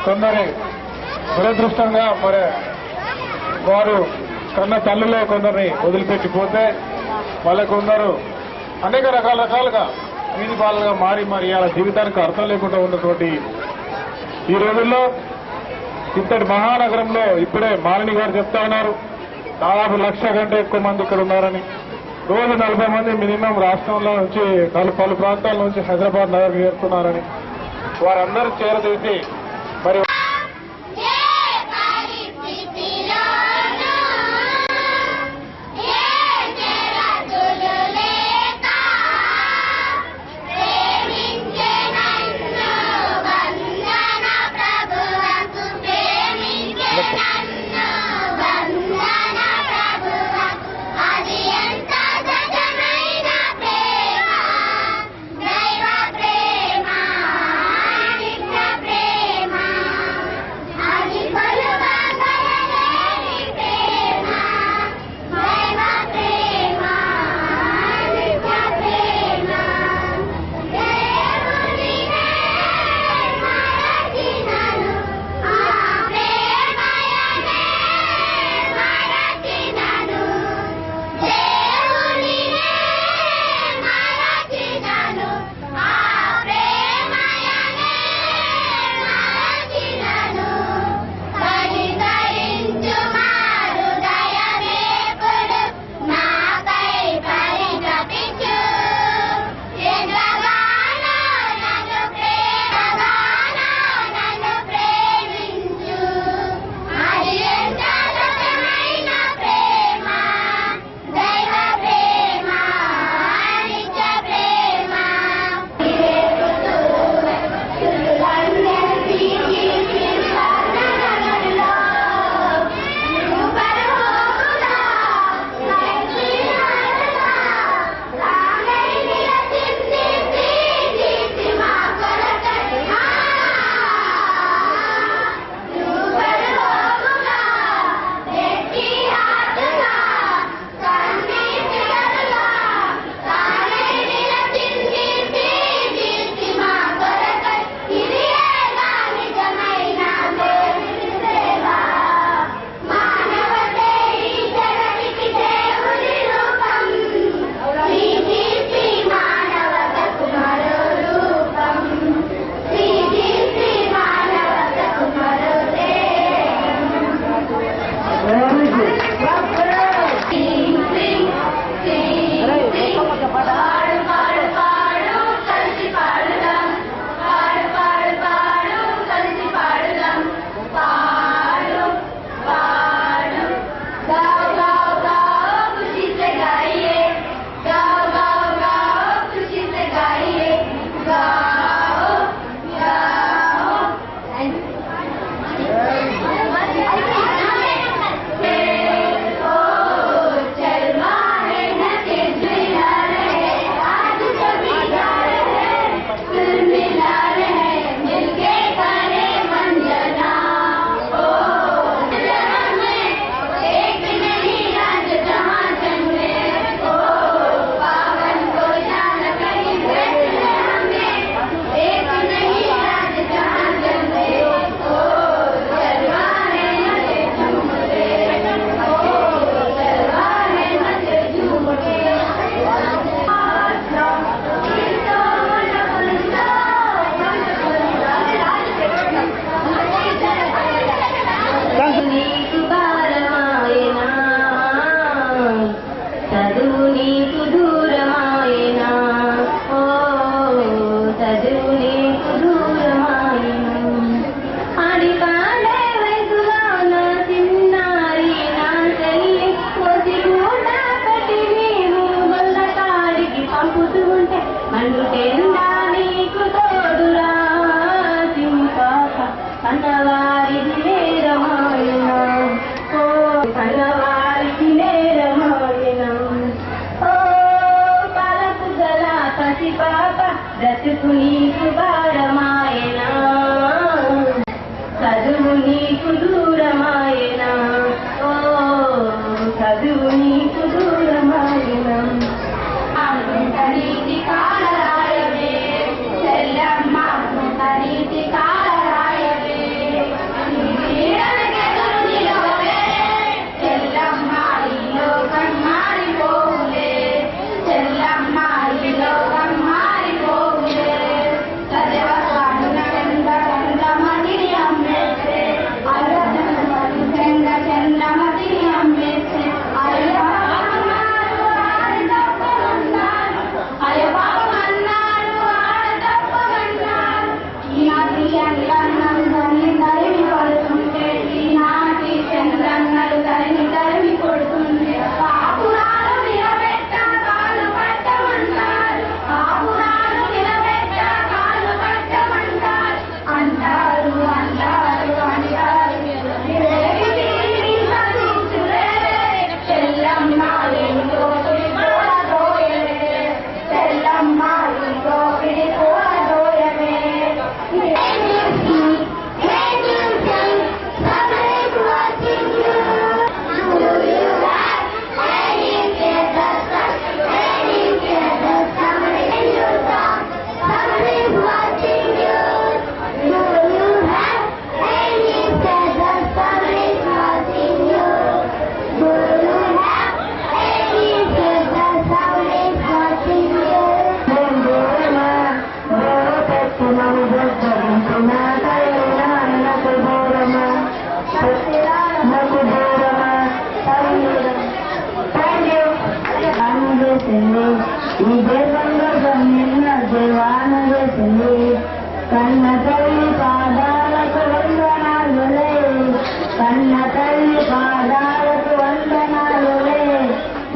కొందరి దురదృష్టంగా మరి వారు కన్న తల్లులే కొందరిని వదిలిపెట్టిపోతే వాళ్ళ కొందరు అనేక రకాలుగా వీధి పాలుగా మారి వాళ్ళ జీవితానికి అర్థం లేకుండా ఉన్నటువంటి ఈ రోజుల్లో ఇంతటి మహానగరంలో ఇప్పుడే మాలిని గారు చెప్తా ఉన్నారు, దాదాపు 1,00,000 కంటే ఎక్కువ మంది ఇక్కడ ఉన్నారని. రోజు 40 మంది మినిమం రాష్ట్రంలో నుంచి పలు ప్రాంతాల నుంచి హైదరాబాద్ నగర్కి చేరుతున్నారని వారందరూ చేరదీసి మరి బ్రతుకు నీకు భారమాయనా, చదువు నీకు దూరమాయనా, ఓ చదువు నీకు దూరమాయనా. ఇదే సందర్భం నిన్న దేవాను చేసింది కన్న తల్లి పాదాలకు వందనాలులే కన్న తల్లి పాదాలకు వందనాలులే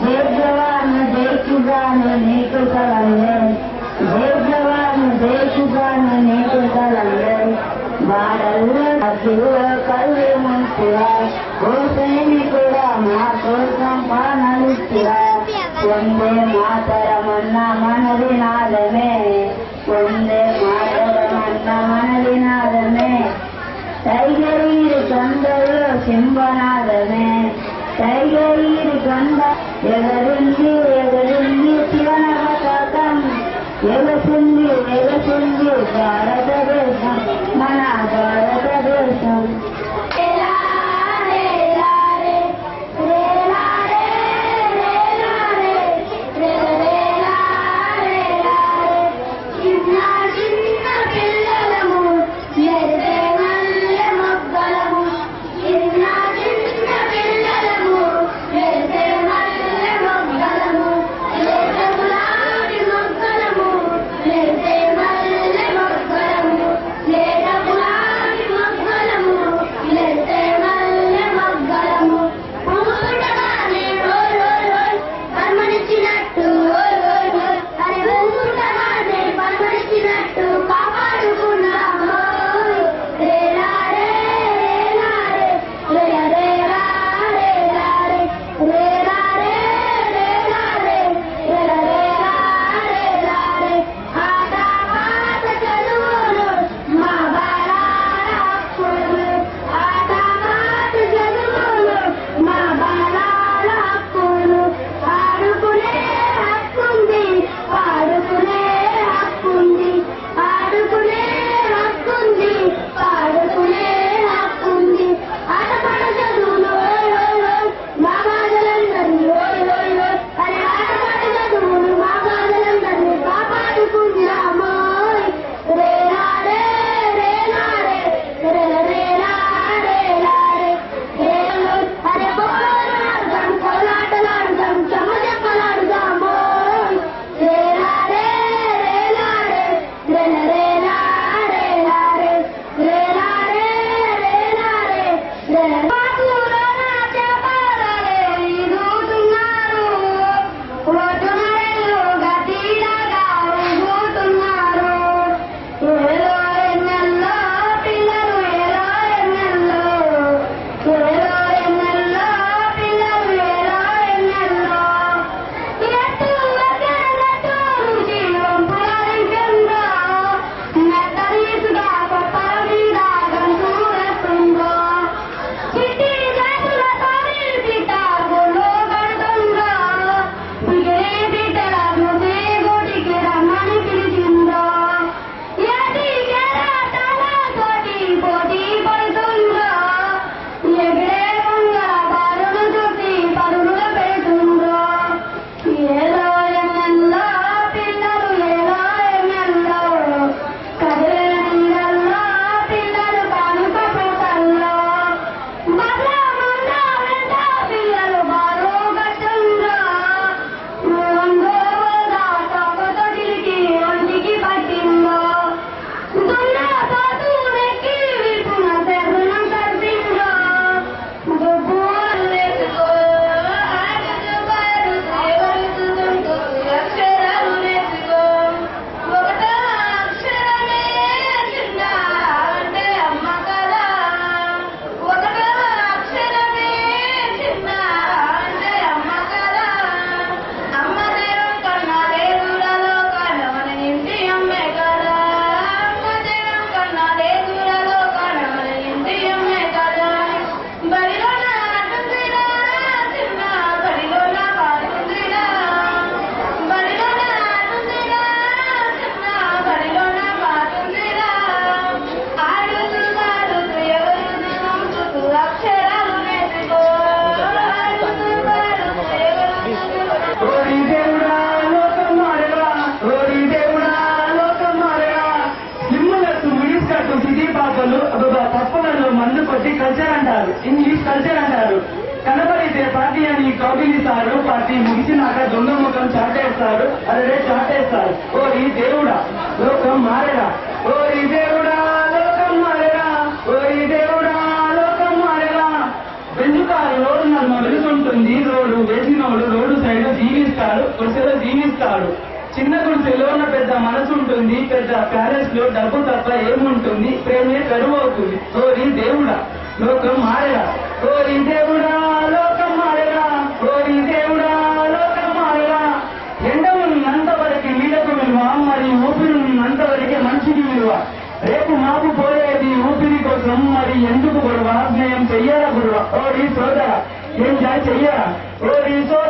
జయజవాను జయకుగాను నీకు కలలే జయజవాను జయకుగాను నీకు కలలే బాడల్లో కళ్ళు ముంచురా ఓ సైనికుడా మా కోసం పానలిస్తురా వందే మాతరమన్న మనది నాదమే వందే మాతరమన్న మనది నాదమే టైగరీరు కొండల్లో సింహనాదమే టైగరీరు కొండ ఎగరింది ఎగరింది శివన పతాకం ఎగసింది ఎగసింది భారతదేశం మన భారతదేశం కల్చర్ అంటారు, ఇంగ్లీష్ కల్చర్ అంటారు. కనబడితే పార్టీ అని కౌగిలిస్తారు. పార్టీ ముగిసినాక దొంగ ముఖం చాటేస్తారు. అదే జీవిస్తాడు, గుడిసెలో జీవిస్తాడు. చిన్న గుడిసెలో ఉన్న పెద్ద మనసు ఉంటుంది, పెద్ద ప్యాలెస్ లో డబ్బు తప్ప ఏముంటుంది, ప్రేమే కరువు అవుతుంది. ఓరి దేవుడా లోకం మారేరా, ఓరి దేవుడా లోకం మారేరా, ఓరి దేవుడా లోకం మారేరా. ఎండ ఉన్నంత వరకు నీడకు విలువ, మరి ఊపిరి ఉన్నంత వరకే మనిషికి విలువ. రేపు మాకు పోయేది ఊపిరి కోసం, మరి ఎందుకు గొడవ, స్నేహం చెయ్యాలా గొడవ. ఓరి సోదరా ఎంజాయ్ చెయ్యరా, ఓరి సోదరా